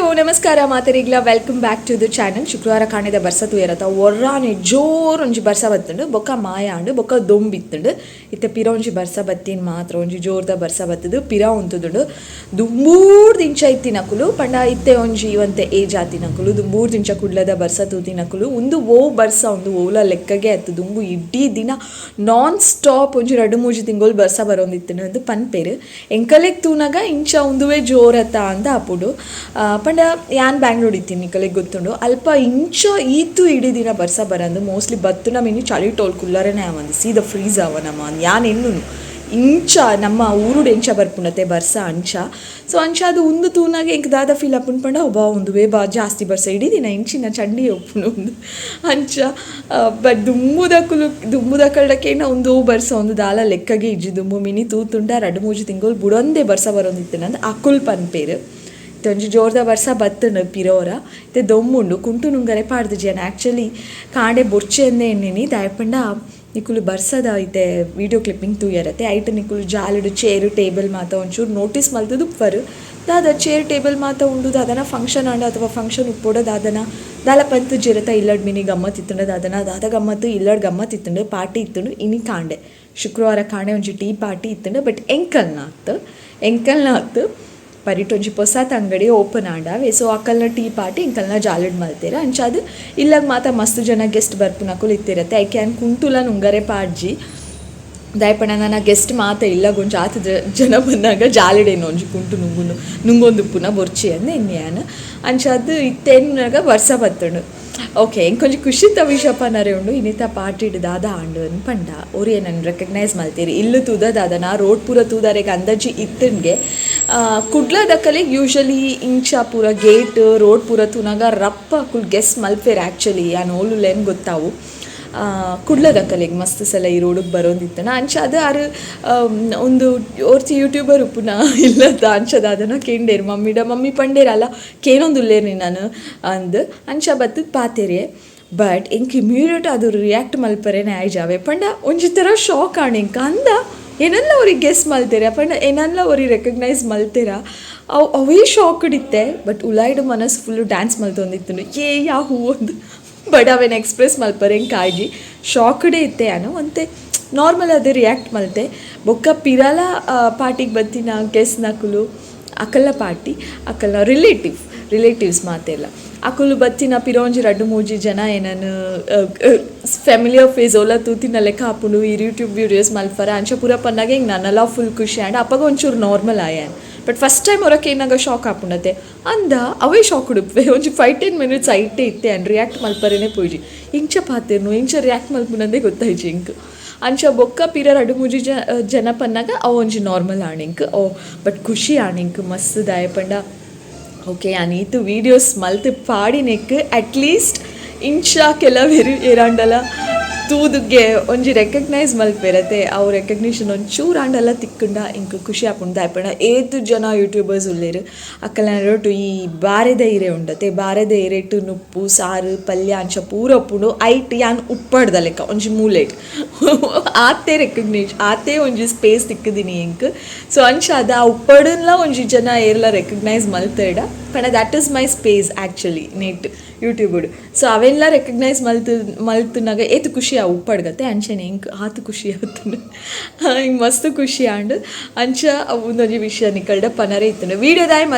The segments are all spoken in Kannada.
ಹಲೋ ನಮಸ್ಕಾರ ಮಾತರಿಗ್ಲ welcome back to the channel. ಶುಕ್ರವಾರ ಕಾಣಿದ ಬರ್ಸ ತೂಯರತ ಒರ್ರಾನೆ ಜೋರ್ ಒಂಜಿ ಬರ್ಸ ಬತ್ತುಂಡು ಬೊಕ್ಕ ಮಾಯಾಂಡು ಬೊಕ್ಕ ದೊಂಬಿತ್ತುಂಡು ಇತ್ತೆ ಪಿರ ಒಂಜಿ ಬರ್ಸ ಬತ್ತಿನ ಮಾತ್ರ ಒಂಜಿ ಜೋರ್ದ ಬರ್ಸ ಬತ್ತದು ಪಿರ ಉಂತುದುಂಡು ದುಂಬೂರ್ ದಿಂಚ ಇತ್ತಿನಕುಲು ಪಂಡ ಇತ್ತೆ ಒಂಜಿ ಇವಂತೆ ಏಜ್ ಆತಿನಕುಲು ದುಂಬೂರ್ ದಿಂಚ ಕುಡ್ಲದ ಬರ್ಸ ತೂತಿನಕುಲು ಒಂದು ಬರ್ಸ ಒಂದು ಓಲ ಲೆಕ್ಕಗೆ ಆಯ್ತು ದುಂಬು ಇಡೀ ದಿನ ನಾನ್ ಸ್ಟಾಪ್ ಒಂಜಿ 2-3 ತಿಂಗಳು ಬರ್ಸ ಬರೋಂದಿತ್ತು ಅಂದು ಪನ್ಪೇರು ಎಂಕಲೆಗ್ ತೂನಾಗ ಇಂಚ ಒಂದುವೇ ಜೋರತ್ತ ಅಂತ ಅಪ್ಪುಡು ಪಂಡ ಯಾನ್ ಬ್ಯಾಂಗ್ಳೂರ್ ಇತ್ತೀನಿ ಕಲೆಗೆ ಗೊತ್ತುಂಡು ಅಲ್ಪ ಇಂಚ ಈತು ಇಡೀ ದಿನ ಬರ್ಸ ಬರಂದು ಮೋಸ್ಟ್ಲಿ ಬತ್ತುನ ಮಿನಿ ಚಳಿ ಟೋಲ್ ಕುಲ್ಲರನೇ ಅವಂದು ಸೀದ ಫ್ರೀಸ್ ಅವನಮ್ಮ ಯಾನ್ ಎನ್ನು ಇಂಚ ನಮ್ಮ ಊರುಡು ಎಂಚ ಬರ್ಪುಣತೆ ಬರ್ಸ ಅಂಚ ಸೊ ಅಂಚ ಅದು ಒಂದು ತೂನಾಗೆ ಎಂಕ್ ದಾದ ಫೀಲ್ ಅಪ್ಪುನ್ ಪಂಡ ಬಾ ಒಂದು ಬಾ ಜಾಸ್ತಿ ಬರ್ಸ ಇಡೀ ದಿನ ಇಂಚಿನ ಚಂಡಿ ಒಪ್ಪುನು ಒಂದು ಅಂಚ ಬಟ್ ದುಮ್ಮುದ ಕಳ್ಳಕೇನ ಒಂದು ಬರ್ಸ ಒಂದು ದಾಲ ಲೆಕ್ಕಗೆ ಇಜ್ಜಿ ದುಮ್ಮು ಮಿನಿ ತೂತುಂಡ 2-3 ತಿಂಗಳು ಬುಡೊಂದೇ ಬರ್ಸ ಬರೋಂದಿತ್ತು ನಂದು ಅಕುಲ್ ಪನ್ಪೇರು ಒಂಜಿ ಜೋರ್ದ ಬರ್ಸ ಬತ್ತುಂಡು ಪಿರೋರ ಇತ್ತೆ ದೊಮ್ಮುಂಡು ಕುಂಟು ನುಂಗರೆ ಪಾಡ್ದು ಜನ ಆ್ಯಕ್ಚುಲಿ ಕಾಂಡೆ ಬೊರ್ಚೆ ಅಂದೇ ಎಣ್ಣೆನಿ ದಾಯಪಂಡ ನಿಕುಲು ಬರ್ಸದ ಐತೆ ವಿಡಿಯೋ ಕ್ಲಿಪ್ಪಿಂಗ್ ತೂಯರತ್ತೆ ಐಟ್ ನಿಕುಲು ಜಾಲುಡು ಚೇರು ಟೇಬಲ್ ಮಾತ ಒಂಚೂರು ನೋಟಿಸ್ ಮಲ್ತದು ಉಪ್ಪರು ದಾದ ಚೇರ್ ಟೇಬಲ್ ಮಾತ ಉಂಡು ದಾದನ ಫಂಕ್ಷನ್ ಆಂಡ ಅಥವಾ ಫಂಕ್ಷನ್ ಉಪ್ಪೋಡು ದಾದನ ದಾಲ ಪಂತು ಜಿರತ ಇಲ್ಲಡ್ ಮಿನಿ ಗಮ್ಮತ್ ಇತ್ತುಂಡು ದಾದ ಗಮ್ಮತ್ತು ಇಲ್ಲಡ್ ಗಮ್ಮತ್ ಇತ್ತುಂಡು ಪಾರ್ಟಿ ಇತ್ತುಂಡು ಇನಿ ಕಾಂಡೆ ಶುಕ್ರವಾರ ಕಾಂಡೆ ಒಂಜಿ ಟೀ ಪಾರ್ಟಿ ಇತ್ತುಂಡು ಬಟ್ ಎಂಕಲ್ನ ಆತು ಪರಿಟ್ ಒಂಜಿ ಪೊಸಾತ್ ಅಂಗಡಿ ಓಪನ್ ಆಂಡಾವೆ ಸೊ ಅಕ್ಕಲ್ನ ಟೀ ಪಾರ್ಟಿ ಇಂಕಲ್ನ ಜಾಲಡ್ ಮಲ್ತೇರ ಅಂಚಾದು ಇಲ್ಲಾಗ ಮಾತ ಮಸ್ತ್ ಜನ ಗೆಸ್ಟ್ ಬರ್ಪುನಕುಲು ಇತ್ತಿರತ್ತೆ ಐಕೆ ಅನ್ ಕುಂಟುಲ ನುಂಗರೆ ಪಾಡ್ಜಿ ದಾಯಪಣ ನನ್ನ ಗೆಸ್ಟ್ ಮಾತ ಇಲ್ಲಾಗ ಒಂಜಿ ಆತ ಜನ ಬಂದಾಗ ಜಾಲಡೇನು ಒಂಜಿ ಕುಂಟು ನುಂಗೊಂದು ಪುನ ಬೊರ್ಚಿ ಅಂದೆ ಎನ್ಯಾನ ಅಂಚಾದು ಇತ್ತೇನಾಗ ಬರ್ಸ ಬತ್ತುಂಡು ಓಕೆ ಇಂಕೊಂಚ ಖುಷಿತ ವಿಷಯಪ್ಪನರೆ ಉಂಡು ಇನ್ನಿತ ಪಾರ್ಟಿ ದಾದ ಆಂಡು ಪಂಡ ಅವ್ರು ನನ್ನ ರೆಕಗ್ನೈಸ್ ಮಾಡ್ತೀರಿ ಇಲ್ಲು ತೂದ ದಾದನ ರೋಡ್ ಪೂರ ತೂದಾರೆಗೆ ಅಂದಾಜಿ ಇತ್ತನ್ಗೆ ಕುಡ್ಲದ ಕಲೆಗೆ ಯೂಶಲಿ ಇಂಚ ಪೂರ ಗೇಟ್ ರೋಡ್ ಪೂರ ತೂನಾಗ ರಪ್ಪ ಕುಲ್ ಗೆಸ್ ಮಲ್ಪೇರು ಆ್ಯಕ್ಚುಲಿ ಆ ನೋಲುಲೇನು ಗೊತ್ತಾವು ಕುಡ್ಲದ ಕಲೆಗೆ ಮಸ್ತ್ ಸಲ ಈ ರೋಡಿಗೆ ಬರೋಂದಿತ್ತನ ಅಂಚ ಅದು ಆರು ಒಂದು ಓರ್ತಿ ಯೂಟ್ಯೂಬರ್ ಉಪ್ಪುನ ಇಲ್ಲದ ಅಂಚದ ಅದನ್ನು ಕೇಂಡೇರು ಮಮ್ಮಿ ಪಂಡೇರಲ್ಲ ಕೇನೊಂದುಲ್ಲೇರಿ ನಾನು ಅಂದು ಅಂಚ ಬತ್ತದ ಪಾತೇರಿ ಬಟ್ ಇಂಕ್ ಇಮ್ಯೂಡಿಯೇಟ್ ಅದು ರಿಯಾಕ್ಟ್ ಮಲ್ಪರೇನೆ ಆಯ್ಜಾವೆ ಪಂಡ ಒಂಜಿ ಥರ ಶಾಕ್ ಆಣ ಇಂಕ ಅಂದ ಏನೆಲ್ಲ ಅವ್ರಿಗೆ ಗೆಸ್ ಮಲ್ತೇರ ಪಂಡ ಏನೆಲ್ಲ ಅವ್ರಿಗೆ ರೆಕಗ್ನೈಸ್ ಮಲ್ತೇರ ಅವೇ ಶಾಕ್ ಇಡಿತ್ತೆ ಬಟ್ ಉಲಾಯ್ಡು ಮನಸ್ಸು ಫುಲ್ಲು ಡ್ಯಾನ್ಸ್ ಮಲ್ತೊಂದಿತ್ತು ಯಾ ಹೂವೊಂದು ಬಟ್ ಅವೇನು ಎಕ್ಸ್ಪ್ರೆಸ್ ಮಲ್ಪರೆ ಹಿಂಗೆ ಕಾಯ್ಜಿ ಶಾಕ್ಡೇ ಇತ್ತೆ ಅನು ಅಂತೆ ನಾರ್ಮಲ್ ಅದೇ ರಿಯಾಕ್ಟ್ ಮಲ್ತೆ ಬೊಕ್ಕ ಪಿರಲ ಪಾರ್ಟಿಗೆ ಬತ್ತಿನ ಗೆಸ್ ನಕುಲು ಅಕಲ್ನ ಪಾರ್ಟಿ ಅಕಲ್ನ ರಿಲೇಟಿವ್ಸ್ ಮಾತೆಲ್ಲ ಅಕುಲು ಬತ್ತಿನ ಪಿರೋಂಜಿ 2-3 ಜನ ಏನನು ಫ್ಯಾಮಿಲಿಯರ್ ಫೇಸ್ ಓಲ ತೂತಿನ ಲೆಕ್ಕ ಹಾಪುಂಡು ಈ ಯೂಟ್ಯೂಬ್ ವೀಡಿಯೋಸ್ ಮಲ್ಪರ ಅಂಚ ಪೂರ ಪನ್ನಾಗೆ ಹಿಂಗೆ ನನ್ನೆಲ್ಲ ಫುಲ್ ಖುಷಿ ಆ್ಯಂಡ್ ಅಪ್ಪಾಗ ಒಂಚೂರು ನಾರ್ಮಲ್ ಆಯ್ಯಾನ್ ಬಟ್ ಫಸ್ಟ್ ಟೈಮ್ ಅವ್ರಕ್ಕೆ ಏನಾಗ ಶಾಕ್ ಹಾಪುಂಡತೆ ಅಂದ ಅವೇ ಶಾಕ್ ಉಡುಪ್ವೆ ಒಂಜಿ 5-10 ಮಿನಿಟ್ಸ್ ಐಟೇ ಇತ್ತೆ ಆ್ಯಂಡ್ ರಿಯಾಕ್ಟ್ ಮಲ್ಪರೇನೆ ಪೋಯ್ಜಿ ಇಂಚ ಪಾತೇರ್ನು ಇಂಚ ರಿಯಾಕ್ಟ್ ಮಲ್ಪುನಂದೇ ಗೊತ್ತಾಯ್ಜಿ ಇಂಕ್ ಅಂಚ ಬೊಕ್ಕ ಪಿರ 2-3 ಜನ ಪನ್ನಾಗ ಅವು ಒಂಜಿ ನಾರ್ಮಲ್ ಆಣಿಂಕ್ ಬಟ್ ಖುಷಿ ಆಣಿಂಕ್ ಮಸ್ತ್ ದಾಯಪಂಡ ಓಕೆ ಅನೀತು ವೀಡಿಯೋಸ್ ಮಲ್ತು ಪಾಡಿನೆಕ್ ಅಟ್ಲೀಸ್ಟ್ ಇಂಚ ಕೆಲವೇರು ಏರಾಂಡಲ ತೂದುಗೆ ಒಂಜಿ ರೆಕಗ್ನೈಸ್ ಮಲ್ಪೇರತ್ತೆ ಅವು ರೆಕಗ್ನಿಷನ್ ಒಂಚೂರು ಆಂಡಲ್ಲ ತಿಕ್ಕಂಡ ಇಂಕ ಖುಷಿ ಆಪುಂಡು ದಾಯಪಂಡ ಏತು ಜನ ಯೂಟ್ಯೂಬರ್ಸ್ ಉಳ್ಳೇರು ಅಕ್ಕಲ ರೊಟ್ಟು ಈ ಬಾರೆದ ಹಿರೆ ಉಂಡತೆ ಬಾರೆದ ಹಿರೆಟ್ಟು ನುಪ್ಪು ಸಾರು ಪಲ್ಯ ಅಂಚ ಪೂರ ಉಪ್ಪುಂಡು ಐಟ್ ಯಾನ್ ಉಪ್ಪಡ್ದ ಲೆಕ್ಕ ಒಂಜಿ ಮೂಲೆಟ್ ಆತೆ ಆತೆ ಒಂಜಿ ಸ್ಪೇಸ್ ತಿಕ್ಕದಿನಿ ಇಂಕ್ ಸೊ ಅಂಚ ಅದ ಆ ಉಪ್ಪಡನ್ಲ ಒಂಜಿ ಜನ ಏರ್ಲ ರೆಕಗ್ನೈಸ್ ಮಲ್ತೇಡ ಪಂಡ that is my space actually net ಯೂಟ್ಯೂಬುಡು ಸೊ ಅವೆಲ್ಲ ರೆಕಗ್ನೈಸ್ ಮಲ್ತನಾಗ ಏತು ಖುಷಿ ಆ ಉಪ್ಪಡ್ಗತ್ತೆ ಅಂಚನೆ ಹಿಂಗೆ ಆತು ಖುಷಿ ಆಯ್ತು ಹಿಂಗೆ ಮಸ್ತ್ ಖುಷಿ ಆಂಡು ಅಂಚ ಒಂದೊಂದು ವಿಷಯ ನಿಕಲ್ಡ ಪನರೇ ಇತ್ತು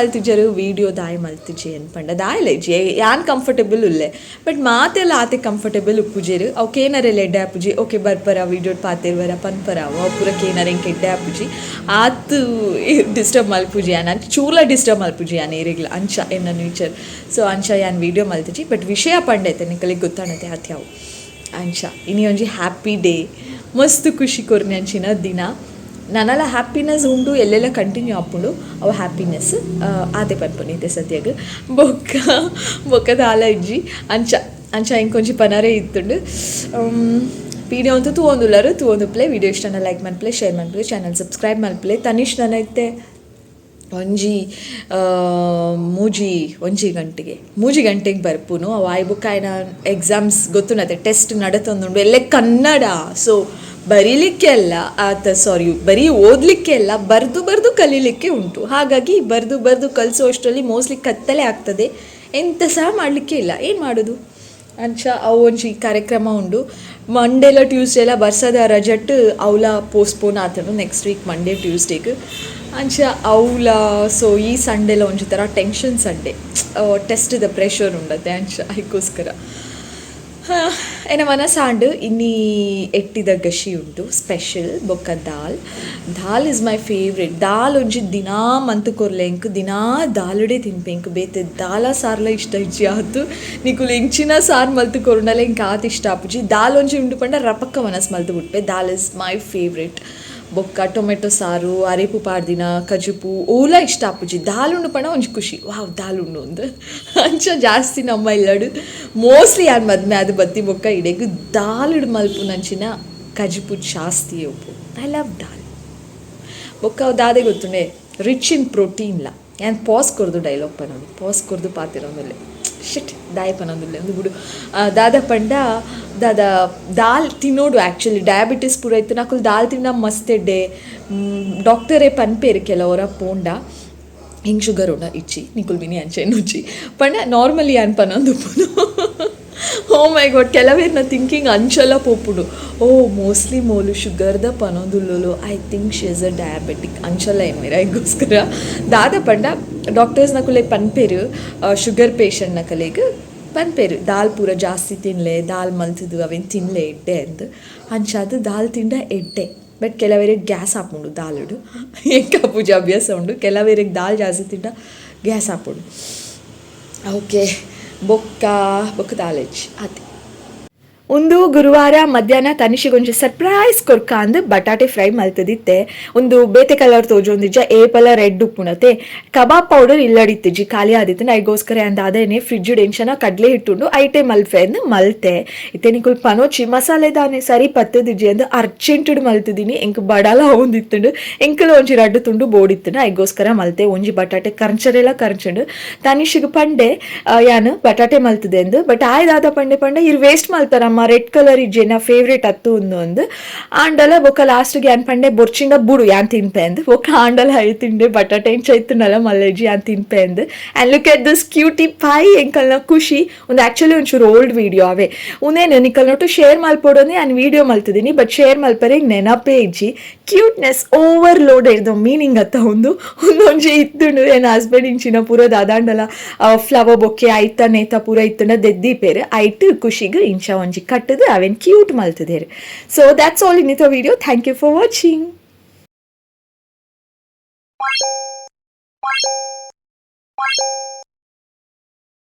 ವೀಡಿಯೋ ದಾಯ ಮಲ್ತಿಜಿ ಅನ್ಪಂಡ ದಾಯಲೇಜಿ ಯಾನ್ ಕಂಫರ್ಟೇಬಲ್ ಉಲ್ಲೆ ಬಟ್ ಮಾತೆಲ್ಲ ಆತೆ ಕಂಫರ್ಟೇಬಲ್ ಉಪ್ಪುಜೇರು ಅವಕ್ಕೇನಾರೆ ಎಡ್ಡೆ ಆಪುಜಿ ಓಕೆ ಬರ್ಪರ ವೀಡಿಯೋ ಪಾತೇರ್ವರ ಪನ್ಪರ ಅವ ಪೂರಕ್ಕೇನಾರ ಹಿಂಗೆ ಎಡ್ಡೆ ಆಪುಜಿ ಆತು ಡಿಸ್ಟರ್ಬ್ ಮಲ್ಪುಜಿ ಯಾನ್ ಚೂಲ ಡಿಸ್ಟರ್ಬ್ ಮಲ್ಪುಜಿ ಯಾನ್ ಏರಿಗ್ಲ ಅಂಚ ಎನ್ನ ನೇಚರ್ ಸೊ ಅಂಚ ಯಾನ್ ವೀಡಿಯೋ ಮಲ್ತಿಜಿ ಬಟ್ ವಿಷಯ ಪಂಡೈತೆ ನಿಕಲಿಗೆ ಗೊತ್ತಾಣತೆ ಆತ್ಯಾವು ಅಂಚ ಇನಿ ಒಂಜಿ ಹ್ಯಾಪಿ ಡೇ ಮಸ್ತ್ ಖುಷಿ ಕೊರ್ನಿ ಅಂಚಿನ ದಿನ ನನ್ನೆಲ್ಲ ಹ್ಯಾಪಿನೆಸ್ ಉಂಡು ಎಲ್ಲೆಲ್ಲ ಕಂಟಿನ್ಯೂ ಆಪುಂಡು ಅವು ಹ್ಯಾಪಿನೆಸ್ ಆತೆ ಪನ್ಪುನಿತೆ ಸದ್ಯಾಗ ಬೊಕ್ಕದ ಆಲ ಇಜ್ಜಿ ಅಂಚ ಇಂಕೊಂಚಿ ಪನರೇ ಇತ್ತುಂಡು ವಿಡಿಯೋ ಅಂತೂ ತೂವೊಂದು ಪ್ಲೇ ವಿಡಿಯೋ ಇಷ್ಟನ ಲೈಕ್ ಮನ್ಪ್ಲೆ ಶೇರ್ ಮನ್ಪ್ಲೆ ಚಾನಲ್ ಸಬ್ಸ್ಕ್ರೈಬ್ ಮನ್ಪ್ಲೆ ತನಿಷ್ ನನೈತೆ ಮೂಜಿ ಗಂಟೆಗೆ ಬರ್ಪುನು ಅವು ಆಯ್ಬುಕ್ಕ ಏನ ಎಕ್ಸಾಮ್ಸ್ ಗೊತ್ತುನತ್ತೆ ಟೆಸ್ಟ್ ನಡತೊಂದುಂಡು ಎಲ್ಲೇ ಕನ್ನಡ ಸೊ ಬರೀಲಿಕ್ಕೆ ಅಲ್ಲ ಸಾರಿ, ಬರೀ ಓದಲಿಕ್ಕೆ ಅಲ್ಲ, ಬರೆದು ಕಲೀಲಿಕ್ಕೆ ಉಂಟು. ಹಾಗಾಗಿ ಬರೆದು ಕಲಿಸೋ ಮೋಸ್ಟ್ಲಿ ಕತ್ತಲೆ ಆಗ್ತದೆ, ಎಂತ ಸಹ ಮಾಡಲಿಕ್ಕೆ ಇಲ್ಲ. ಏನು ಮಾಡೋದು ಅಂಚ ಅವು ಒಂಜಿ ಕಾರ್ಯಕ್ರಮ ಉಂಡು. ಮಂಡೇಲ ಟ್ಯೂಸ್ಡೇಲ ಬರ್ಸದ ರಜಟ್ ಅವಲ ಪೋಸ್ಟ್ಪೋನ್ ಆತನು ನೆಕ್ಸ್ಟ್ ವೀಕ್ ಮಂಡೇ ಟ್ಯೂಸ್ಡೇಗೆ ಅಂಚ ಅವಲ. ಸೊ ಈ ಸಂಡೇಲ ಒಂಜಿ ಥರ ಟೆನ್ಷನ್ ಸಂಡೇ, ಟೆಸ್ಟ್ ದ ಪ್ರೆಷರ್ ಉಂಡತ್ತೆ ಅಂಚ ಅದಕ್ಕೋಸ್ಕರ ಎನ್ನ ಮನಸಾಂಡು ಇನ್ನೀ ಎಟ್ಟಿದ ಗಶಿ ಉಂಟು ಸ್ಪೆಷಲ್ ಬೊಕ್ಕ ದಾಲ್ ಇಸ್ ಮೈ ಫೇವ್ರೆಟ್. ದಾಲ್ ಒಂಜಿ ದಿನಾ ಮಂತು ಕೊರ್ಲೆಂಕ್, ದಿನಾ ದಾಲುಡೆ ತಿನ್ಪೆಂಕ್. ಬೇತೆ ದಾಲ ಸಾರ್ಲ ಇಷ್ಟ ಇಜ್ಜಿ ಆತು ನಿಕುಲು ಎಂಚಿನ ಸಾರು ಮಲ್ತು ಕೊರುಂಡಲ ಇಂಕ ಆತು ಇಷ್ಟ ಆಪುಜಿ. ದಾಲ್ ಒಂಜಿ ಉಂಡು ಪಂಡ ರಪಕ್ಕ ಮನಸ್ಸು ಮಲ್ತು ಬಿಟ್ಪೆ. ದಾಲ್ ಇಸ್ ಮೈ ಫೇವ್ರೆಟ್. ಬೊಕ್ಕ ಟೊಮೆಟೊ ಸಾರು, ಅರೆಪು ಪಾಡ್ದಿನ ಕಜುಪು ಓಲ ಇಷ್ಟ ಆಪುಜಿ. ದಾಲ್ ಉಂಡು ಪಂಡ ಒಂಜಿ ಖುಷಿ, ವಾವ್ ದಾಲ್ ಉಂಡು ಒಂದು ಅಂಚ ಜಾಸ್ತಿ ನಮ್ಮ ಇಲ್ಲಡು ಮೋಸ್ಟ್ಲಿ ಯಾರು ಮದ್ಮೆ ಅದು ಬತ್ತಿ ಬೊಕ್ಕ ಇಡೆಗು ದಾಲ್ ಮಲ್ಪು ನಂಚಿನ ಕಜುಪು ಜಾಸ್ತಿ ಉಪ್ಪು. ಐ ಲವ್ ದಾಲ್. ಬೊಕ್ಕ ದಾದೆ ಗೊತ್ತುಂಡೆ ರಿಚ್ ಇನ್ ಪ್ರೋಟೀನ್ಲ. ಏನು ಪಾಸ್ ಕೊರ್ದು ಡೈಲಾಗ್ ಪನೋದು, ಪಾಸ್ ಕೊರ್ದು ಪಾತಿರೋಂದುಲ್ಲೆ ಶಿಟ್ ದಾಯ ಪನೋದುಲ್ಲೆ ಒಂದು ಬಿಡು. ದಾದ ಪಂಡ ದಾಲ್ ತಿನ್ನೋಡು ಆ್ಯಕ್ಚುಲಿ ಡಯಾಬಿಟಿಸ್ ಪೂರ ಇತ್ತು ನಾಕುಲು ದಾಲ್ ತಿನ್ನ ಮಸ್ತ್ ಎಡ್ಡೆ. ಡಾಕ್ಟರೇ ಪನ್ಪೇರು ಕೆಲವರ ಪೋಂಡ ಹಿಂಗೆ ಶುಗರ್ ಉಂಡ ಇಚ್ಚಿ ನಿಕುಲ್ ಬಿನಿ ಅಂಚೆ ನುಚ್ಚಿ ಪಂಡ ನಾರ್ಮಲಿ ಏನು ಪನೊಂದು ಓ ಮೈ ಗಾಡ್ ಕೆಲವೇರ್ನ ಥಿಂಕಿಂಗ್ ಅಂಚೆಲ್ಲ ಪೋಪುಡು. ಓ ಮೋಸ್ಟ್ಲಿ ಮೋಲು ಶುಗರ್ದ ಪನೊಂದುಲ್ಲು I think she is a diabetic ಅಂಚೆಲ್ಲ ಏನು ಮೇರ ಈಗೋಸ್ಕರ ದಾದ ಪಂಡ ಡಾಕ್ಟರ್ಸ್ನ ಕುಲೆ ಪನ್ಪೇರು ಶುಗರ್ ಪೇಷಂಟ್ನ ಕಲೆಗೆ ಪನ್ಪೇರು ದಾಲ್ ಪೂರ ಜಾಸ್ತಿ ತಿನ್ನಲೆ, ದಾಲ್ ಮಲ್ತದು ಅವೇನು ತಿನ್ನಲೆ ಎಡ್ಡೆ ಅಂದು ಅಂಚಾದು ದಾಲ್ ತಿಂಡ ಎಡ್ಡೆ. ಬಟ್ ಕೆಲವರಿಗೆ ಗ್ಯಾಸ್ ಹಾಪುಂಡು ದಾಲುಡು ಎಂಕ ಪೂಜೆ ಅಭ್ಯಾಸ ಉಂಡು. ಕೆಲವರಿಗೆ ದಾಲ್ ಜಾಸ್ತಿ ತಿಂಡ ಗ್ಯಾಸ್ ಹಾಪುಂಡು. ಓಕೆ ಬೊಕ್ಕ ದಾಲ್ ಹೆಜ್ಜಿ ಅದೇ ಒಂದು ಗುರುವಾರ ಮಧ್ಯಾಹ್ನ ತನಿಷಿಗೊಂಜಿ ಸರ್ಪ್ರೈಸ್ ಕೊರ್ಕ ಅಂದು ಬಟಾಟೆ ಫ್ರೈ ಮಲ್ತದಿತ್ತೆ. ಒಂದು ಬೇತೆ ಕಲರ್ ತೋಜೊಂದಿಜ್ಜ ಏಪಲ ರೆಡ್ ಉಪ್ಪುಣತೆ ಕಬಾಬ್ ಪೌಡರ್ ಇಲ್ಲಡಿತ್ತಿಜ್ಜಿ ಖಾಲಿ ಆದಿತ್ತು. ಐಗೋಸ್ಕರ ಅಂದ ಅದೇನೆ ಫ್ರಿಡ್ಜ್ ಎಂಚನ ಕಡ್ಲೆ ಇಟ್ಟುಂಡು ಐಟೆ ಮಲ್ಫೆ ಅಂದು ಮಲ್ತೆ. ಇತ್ತೆ ನಿಕುಲ್ ಪನೋಚಿ ಮಸಾಲೆ ದಾನೆ ಸರಿ ಪತ್ತದಿಜ್ಜಿ ಅಂದು ಅರ್ಜೆಂಟುಡು ಮಲ್ತಿದ್ದೀನಿ. ಎಂಕ್ ಬಡಲ ಒಂದಿತ್ತುಂಡು ಎಂಕಲು ಒಂಜಿ ರಡ್ಡು ತುಂಡು ಬೋಡಿತ್ತುಂಡು ಐಗೋಸ್ಕರ ಮಲ್ತೆ. ಒಂಜಿ ಬಟಾಟೆ ಕರ್ಚರೆಲ್ಲ ಕರ್ಚಂಡು ತನಿಷಿಗೆ ಪಂಡೆ ಯಾನು ಬಟಾಟೆ ಮಲ್ತದೆ ಅಂದು. ಬಟ್ ಆಯ್ದಾದ ಪಂಡೆ ಇರು ವೇಸ್ಟ್ ಮಲ್ತಾರ ರೆಡ್ ಕಲರ್ ಇಜ್ಜೆ ನಾ ಫೇವ್ರೇಟ್ ಅತ್ತು ಒಂದು ಆಂಡಲ ಬೊಕ್ಕ ಲಾಸ್ಟ್ಗೆ ಏನು ಪಂಡೆ ಬೊರ್ಚಿಂಡ ಬುಡು ಯಾನ್ ತಿನ್ಪೆ ಅಂದು ಬೊಕ್ಕ ಆಂಡಲ ಹೈ ತಿಂಡೆ ಬಟಾಟೆ ಇಂಚ ಇತ್ತುನಲ್ಲ ಮಲ್ಲೆಜ್ಜಿ ಯಾನ್ ತಿನ್ಪೆ ಅಂದು. And look at this cutie pie ಎಂಕಲ್ನ ಖುಷಿ ಒಂದು ಆ್ಯಕ್ಚುಲಿ ಒಂಚೂರು ಓಲ್ಡ್ ವೀಡಿಯೋ ಅವೇ ಉನೇನು ನಿಕಲ್ ನೋಟು ಶೇರ್ ಮಲ್ಪೋಡೋನೆ ನಾನು ವೀಡಿಯೋ ಮಲ್ತಿದ್ದೀನಿ. ಬಟ್ ಶೇರ್ ಮಲ್ಪರೆ ನೆನಪೇ ಇಜ್ಜಿ ಕ್ಯೂಟ್ನೆಸ್ ಓವರ್ಲೋಡ್ ಇರ್ದು ಮೀನಿಂಗ್ ಅತ್ತ ಒಂದೊಂಜಿ ಇತ್ತುಂಡು ಏನು ಹಸ್ಬೆಂಡ್ ಇಂಚಿನ ಪೂರ ದಾದಾಂಡಲ ಫ್ಲವರ್ ಬೊಕ್ಕೆ ಐತ ನೇತ ಪೂರ ಇತ್ತುಂಡ ದೆದ್ದಿಪೇರು ಐಟ್ ಖುಷಿಗೆ ಇಂಚ ಒಂಜಿ ಕಟ್ಟದು ಅವೇನು ಕ್ಯೂಟ್ ಮಲ್ತದೇರು. So that's all in it video. Thank you for watching.